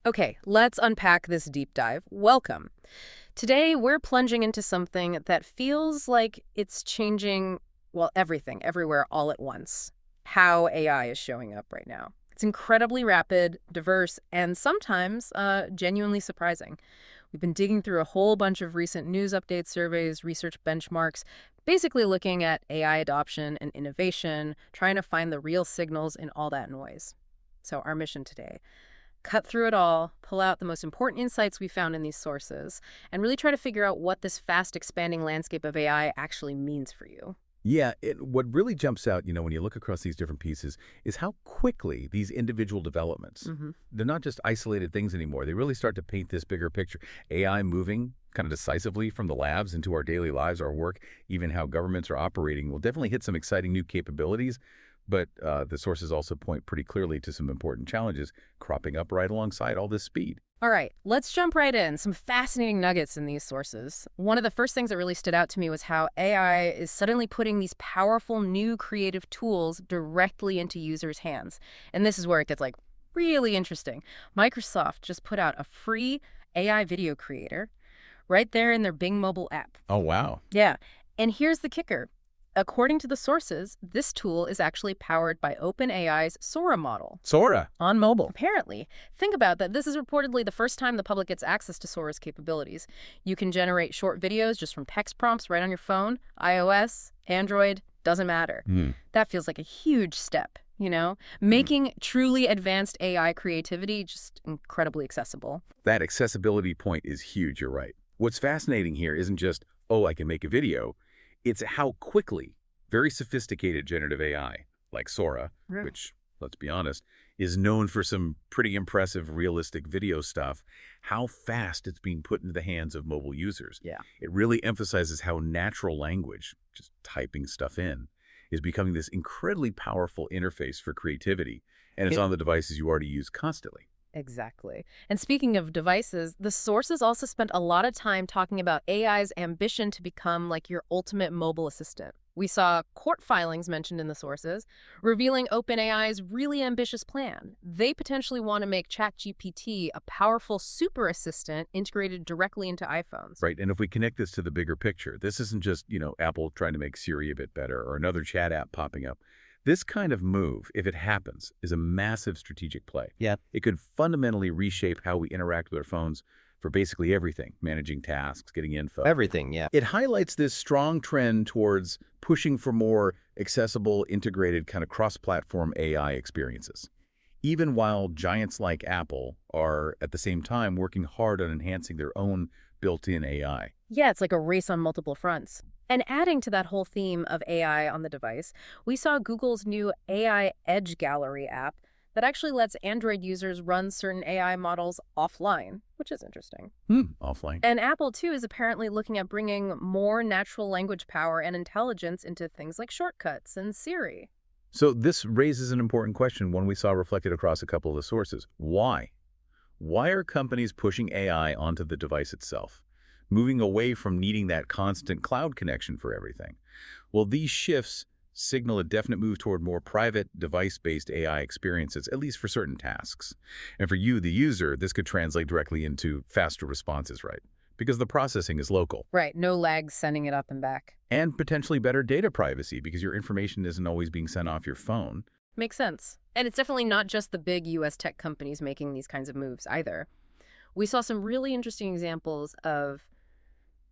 Okay, let's unpack this deep dive. Welcome. Today, we're plunging into something that feels like it's changing, well, everything, everywhere, all at once. How AI is showing up right now. It's incredibly rapid, diverse, and sometimes genuinely surprising. We've been digging through a whole bunch of recent news update surveys, research benchmarks, basically looking at AI adoption and innovation, trying to find the real signals in all that noise. So our mission today: cut through it all, pull out the most important insights we found in these sources, and really try to figure out what this fast expanding landscape of AI actually means for you. Yeah, what really jumps out, when you look across these different pieces is how quickly these individual developments, Hmm. they're not just isolated things anymore. They really start to paint this bigger picture. AI moving kind of decisively from the labs into our daily lives, our work, even how governments are operating will definitely hit some exciting new capabilities. But the sources also point pretty clearly to some important challenges cropping up right alongside all this speed. All right, let's jump right in. Some fascinating nuggets in these sources. One of the first things that really stood out to me was how AI is suddenly putting these powerful new creative tools directly into users' hands. And this is where it gets really interesting. Microsoft just put out a free AI video creator right there in their Bing mobile app. Oh, wow. Yeah. And here's the kicker. According to the sources, this tool is actually powered by OpenAI's Sora model Sora. on mobile. Apparently, think about that. This is reportedly the first time the public gets access to Sora's capabilities. You can generate short videos just from text prompts right on your phone, iOS, Android, doesn't matter. That feels like a huge step, making truly advanced AI creativity just incredibly accessible. That accessibility point is huge, you're right. What's fascinating here isn't just, oh, I can make a video. It's how quickly very sophisticated generative AI, like Sora, Yeah. which, let's be honest, is known for some pretty impressive realistic video stuff, how fast it's being put into the hands of mobile users. Yeah. It really emphasizes how natural language, just typing stuff in, is becoming this incredibly powerful interface for creativity, and it's on the devices you already use constantly. Exactly. And speaking of devices, the sources also spent a lot of time talking about AI's ambition to become like your ultimate mobile assistant. We saw court filings mentioned in the sources, revealing OpenAI's really ambitious plan. They potentially want to make ChatGPT a powerful super assistant integrated directly into iPhones. Right, and if we connect this to the bigger picture, this isn't just, Apple trying to make Siri a bit better or another chat app popping up. This kind of move, if it happens, is a massive strategic play. Yeah. It could fundamentally reshape how we interact with our phones for basically everything, managing tasks, getting info. Everything, yeah. It highlights this strong trend towards pushing for more accessible, integrated, kind of cross-platform AI experiences, even while giants like Apple are, at the same time, working hard on enhancing their own built-in AI. Yeah, it's like a race on multiple fronts. And adding to that whole theme of AI on the device, we saw Google's new AI Edge Gallery app that actually lets Android users run certain AI models offline, which is interesting. Offline. And Apple, too, is apparently looking at bringing more natural language power and intelligence into things like shortcuts and Siri. So this raises an important question, one we saw reflected across a couple of the sources. Why? Why are companies pushing AI onto the device itself, moving away from needing that constant cloud connection for everything? Well, these shifts signal a definite move toward more private, device-based AI experiences, at least for certain tasks. And for you, the user, this could translate directly into faster responses, right? Because the processing is local. Right, no lag sending it up and back. And potentially better data privacy because your information isn't always being sent off your phone. Makes sense. And it's definitely not just the big U.S. tech companies making these kinds of moves either. We saw some really interesting examples of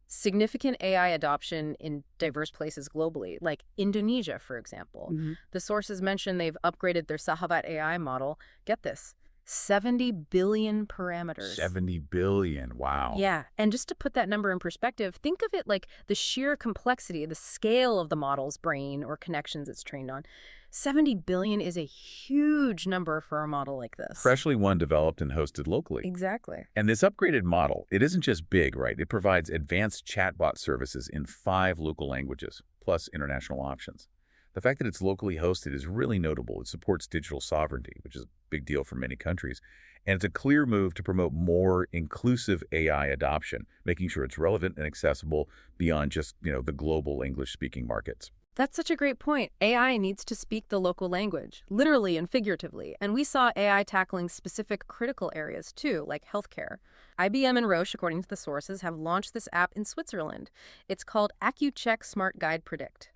significant AI adoption in diverse places globally, like Indonesia, for example. The sources mention they've upgraded their Sahabat AI model. Get this, 70 billion parameters. 70 billion, wow. Yeah, and just to put that number in perspective, think of it like the sheer complexity, the scale of the model's brain or connections it's trained on. 70 billion is a huge number for a model like this. Freshly one developed and hosted locally. Exactly. And this upgraded model, it isn't just big, right? It provides advanced chatbot services in 5 local languages, plus international options. The fact that it's locally hosted is really notable. It supports digital sovereignty, which is a big deal for many countries. And it's a clear move to promote more inclusive AI adoption, making sure it's relevant and accessible beyond just, the global English-speaking markets. That's such a great point. AI needs to speak the local language, literally and figuratively. And we saw AI tackling specific critical areas too, like healthcare. IBM and Roche, according to the sources, have launched this app in Switzerland. It's called AccuCheck Smart Guide Predict.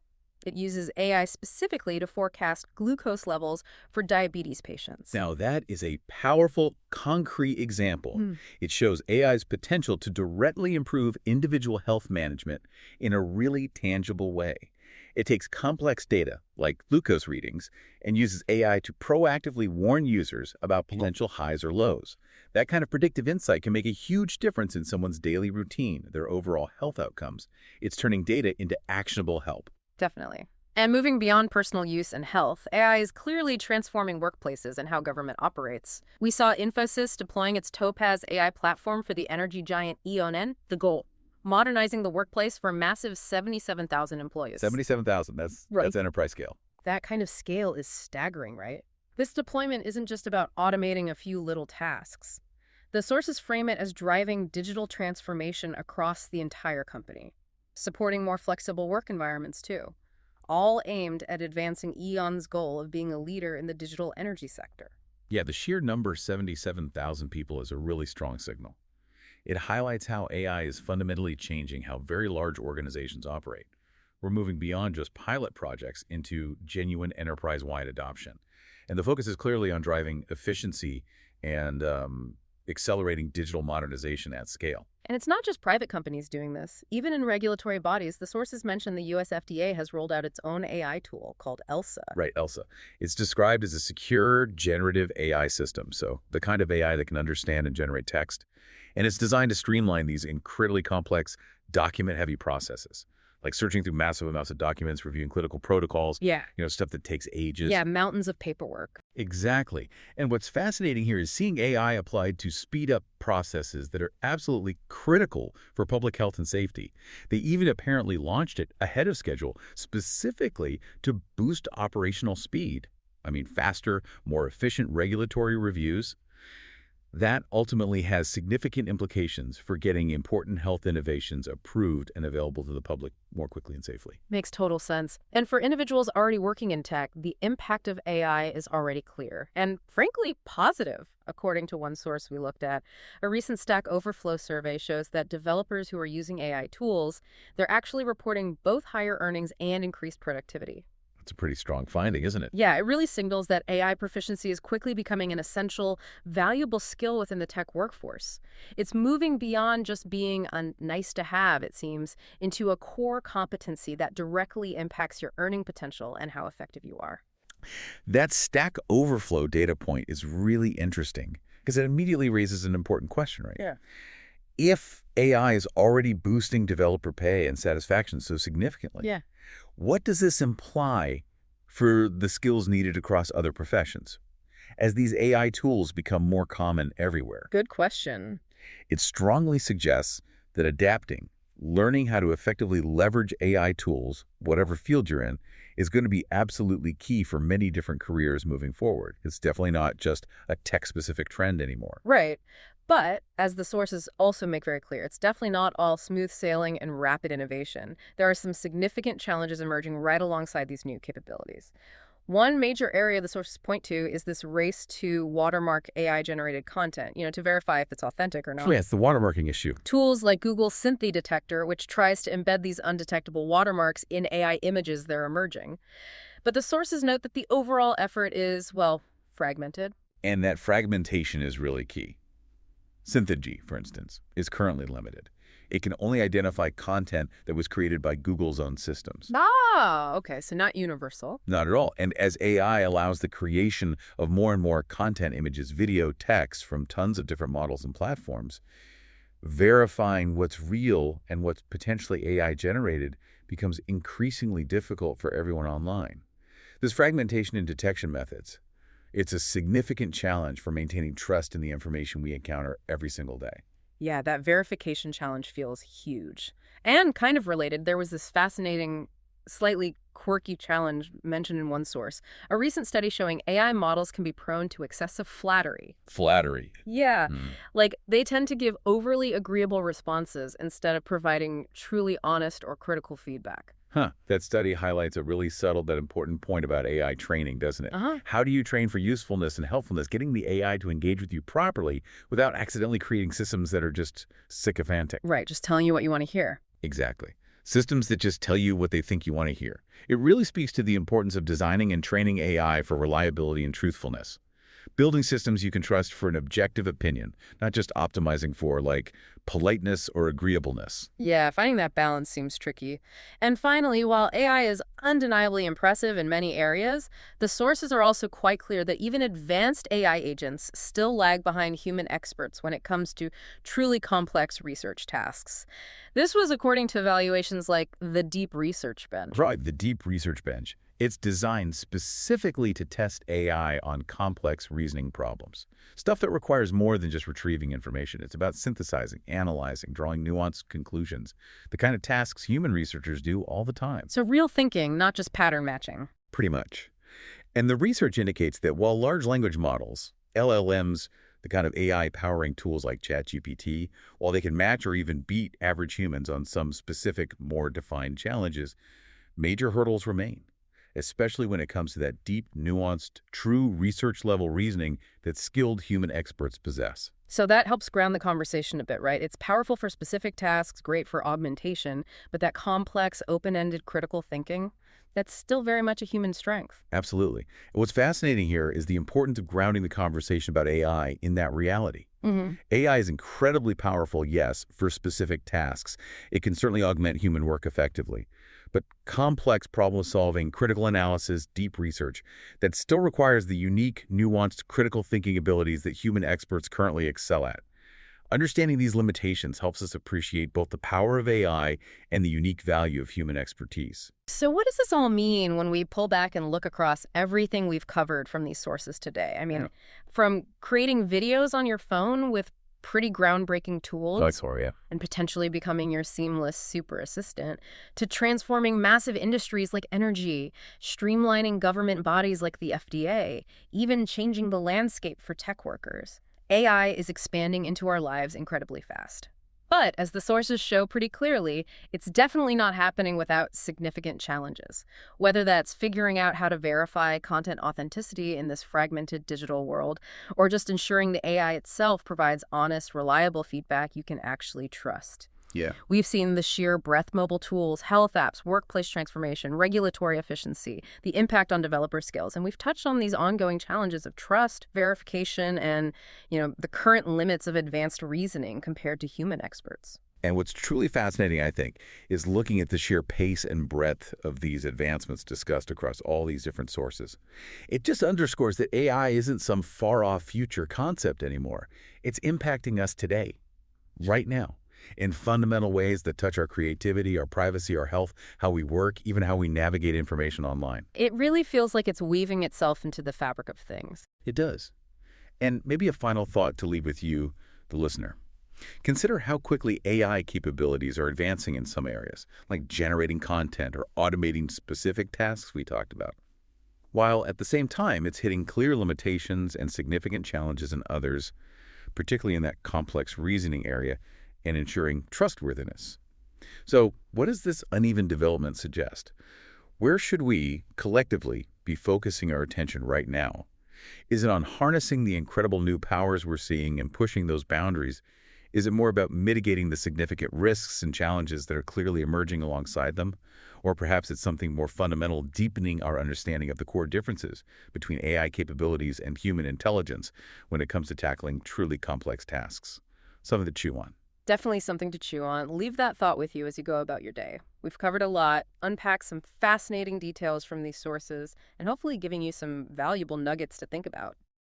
It uses AI specifically to forecast glucose levels for diabetes patients. Now, that is a powerful, concrete example. Hmm. It shows AI's potential to directly improve individual health management in a really tangible way. It takes complex data, like glucose readings, and uses AI to proactively warn users about potential highs or lows. That kind of predictive insight can make a huge difference in someone's daily routine, their overall health outcomes. It's turning data into actionable help. Definitely. And moving beyond personal use and health, AI is clearly transforming workplaces and how government operates. We saw Infosys deploying its Topaz AI platform for the energy giant EON, the goal, modernizing the workplace for a massive 77,000 employees. 77,000, that's enterprise scale. That kind of scale is staggering, right? This deployment isn't just about automating a few little tasks. The sources frame it as driving digital transformation across the entire company, supporting more flexible work environments too, all aimed at advancing EON's goal of being a leader in the digital energy sector. Yeah, the sheer number 77,000 people is a really strong signal. It highlights how AI is fundamentally changing how very large organizations operate. We're moving beyond just pilot projects into genuine enterprise-wide adoption. And the focus is clearly on driving efficiency and accelerating digital modernization at scale. And it's not just private companies doing this. Even in regulatory bodies, the sources mention the US FDA has rolled out its own AI tool called ELSA. Right, ELSA. It's described as a secure, generative AI system, so the kind of AI that can understand and generate text. And it's designed to streamline these incredibly complex, document-heavy processes, like searching through massive amounts of documents, reviewing clinical protocols, Yeah. Stuff that takes ages. Yeah, mountains of paperwork. Exactly. And what's fascinating here is seeing AI applied to speed up processes that are absolutely critical for public health and safety. They even apparently launched it ahead of schedule, specifically to boost operational speed. I mean, faster, more efficient regulatory reviews. That ultimately has significant implications for getting important health innovations approved and available to the public more quickly and safely. Makes total sense. And for individuals already working in tech, the impact of AI is already clear and, frankly, positive, according to one source we looked at. A recent Stack Overflow survey shows that developers who are using AI tools, they're actually reporting both higher earnings and increased productivity. It's a pretty strong finding, isn't it? Yeah, it really signals that AI proficiency is quickly becoming an essential, valuable skill within the tech workforce. It's moving beyond just being a nice to have, it seems, into a core competency that directly impacts your earning potential and how effective you are. That Stack Overflow data point is really interesting because it immediately raises an important question, right? Yeah. If AI is already boosting developer pay and satisfaction so significantly, Yeah. what does this imply for the skills needed across other professions as these AI tools become more common everywhere? Good question. It strongly suggests that adapting, learning how to effectively leverage AI tools, whatever field you're in, is going to be absolutely key for many different careers moving forward. It's definitely not just a tech-specific trend anymore. Right. But, as the sources also make very clear, it's definitely not all smooth sailing and rapid innovation. There are some significant challenges emerging right alongside these new capabilities. One major area the sources point to is this race to watermark AI-generated content, to verify if it's authentic or not. Oh, yeah, it's the watermarking issue. Tools like Google's Synthi detector, which tries to embed these undetectable watermarks in AI images they're emerging. But the sources note that the overall effort is, well, fragmented. And that fragmentation is really key. Synthi, for instance, is currently limited. It can only identify content that was created by Google's own systems. Ah, okay, so not universal. Not at all. And as AI allows the creation of more and more content, images, video, text from tons of different models and platforms, verifying what's real and what's potentially AI generated becomes increasingly difficult for everyone online. This fragmentation in detection methods, it's a significant challenge for maintaining trust in the information we encounter every single day. Yeah, that verification challenge feels huge. And kind of related, there was this fascinating, slightly quirky challenge mentioned in one source. A recent study showing AI models can be prone to excessive flattery. Flattery. Yeah, like they tend to give overly agreeable responses instead of providing truly honest or critical feedback. That study highlights a really subtle but important point about AI training, doesn't it? Uh-huh. How do you train for usefulness and helpfulness, getting the AI to engage with you properly without accidentally creating systems that are just sycophantic? Right, just telling you what you want to hear. Exactly. Systems that just tell you what they think you want to hear. It really speaks to the importance of designing and training AI for reliability and truthfulness. Building systems you can trust for an objective opinion, not just optimizing for, like, politeness or agreeableness. Yeah, finding that balance seems tricky. And finally, while AI is undeniably impressive in many areas, the sources are also quite clear that even advanced AI agents still lag behind human experts when it comes to truly complex research tasks. This was according to evaluations like the Deep Research Bench. Right, the Deep Research Bench. It's designed specifically to test AI on complex reasoning problems. Stuff that requires more than just retrieving information. It's about synthesizing, analyzing, drawing nuanced conclusions. The kind of tasks human researchers do all the time. So real thinking, not just pattern matching. Pretty much. And the research indicates that while large language models, LLMs, the kind of AI powering tools like ChatGPT, while they can match or even beat average humans on some specific, more defined challenges, major hurdles remain, especially when it comes to that deep, nuanced, true research-level reasoning that skilled human experts possess. So that helps ground the conversation a bit, right? It's powerful for specific tasks, great for augmentation, but that complex, open-ended critical thinking, that's still very much a human strength. Absolutely. And what's fascinating here is the importance of grounding the conversation about AI in that reality. Hmm. AI is incredibly powerful, yes, for specific tasks. It can certainly augment human work effectively. But complex problem-solving, critical analysis, deep research, that still requires the unique, nuanced, critical thinking abilities that human experts currently excel at. Understanding these limitations helps us appreciate both the power of AI and the unique value of human expertise. So what does this all mean when we pull back and look across everything we've covered from these sources today? I mean, from creating videos on your phone with pretty groundbreaking tools Sora. and potentially becoming your seamless super assistant, to transforming massive industries like energy, streamlining government bodies like the FDA, even changing the landscape for tech workers. AI is expanding into our lives incredibly fast. But as the sources show pretty clearly, it's definitely not happening without significant challenges. Whether that's figuring out how to verify content authenticity in this fragmented digital world, or just ensuring the AI itself provides honest, reliable feedback you can actually trust. Yeah. We've seen the sheer breadth mobile tools, health apps, workplace transformation, regulatory efficiency, the impact on developer skills. And we've touched on these ongoing challenges of trust, verification, and, the current limits of advanced reasoning compared to human experts. And what's truly fascinating, I think, is looking at the sheer pace and breadth of these advancements discussed across all these different sources. It just underscores that AI isn't some far-off future concept anymore. It's impacting us today, right now, in fundamental ways that touch our creativity, our privacy, our health, how we work, even how we navigate information online. It really feels like it's weaving itself into the fabric of things. It does. And maybe a final thought to leave with you, the listener. Consider how quickly AI capabilities are advancing in some areas, like generating content or automating specific tasks we talked about. While at the same time, it's hitting clear limitations and significant challenges in others, particularly in that complex reasoning area, and ensuring trustworthiness. So, what does this uneven development suggest? Where should we, collectively, be focusing our attention right now? Is it on harnessing the incredible new powers we're seeing and pushing those boundaries? Is it more about mitigating the significant risks and challenges that are clearly emerging alongside them? Or perhaps it's something more fundamental, deepening our understanding of the core differences between AI capabilities and human intelligence when it comes to tackling truly complex tasks? Something to chew on. Definitely something to chew on. Leave that thought with you as you go about your day. We've covered a lot, unpacked some fascinating details from these sources, and hopefully giving you some valuable nuggets to think about.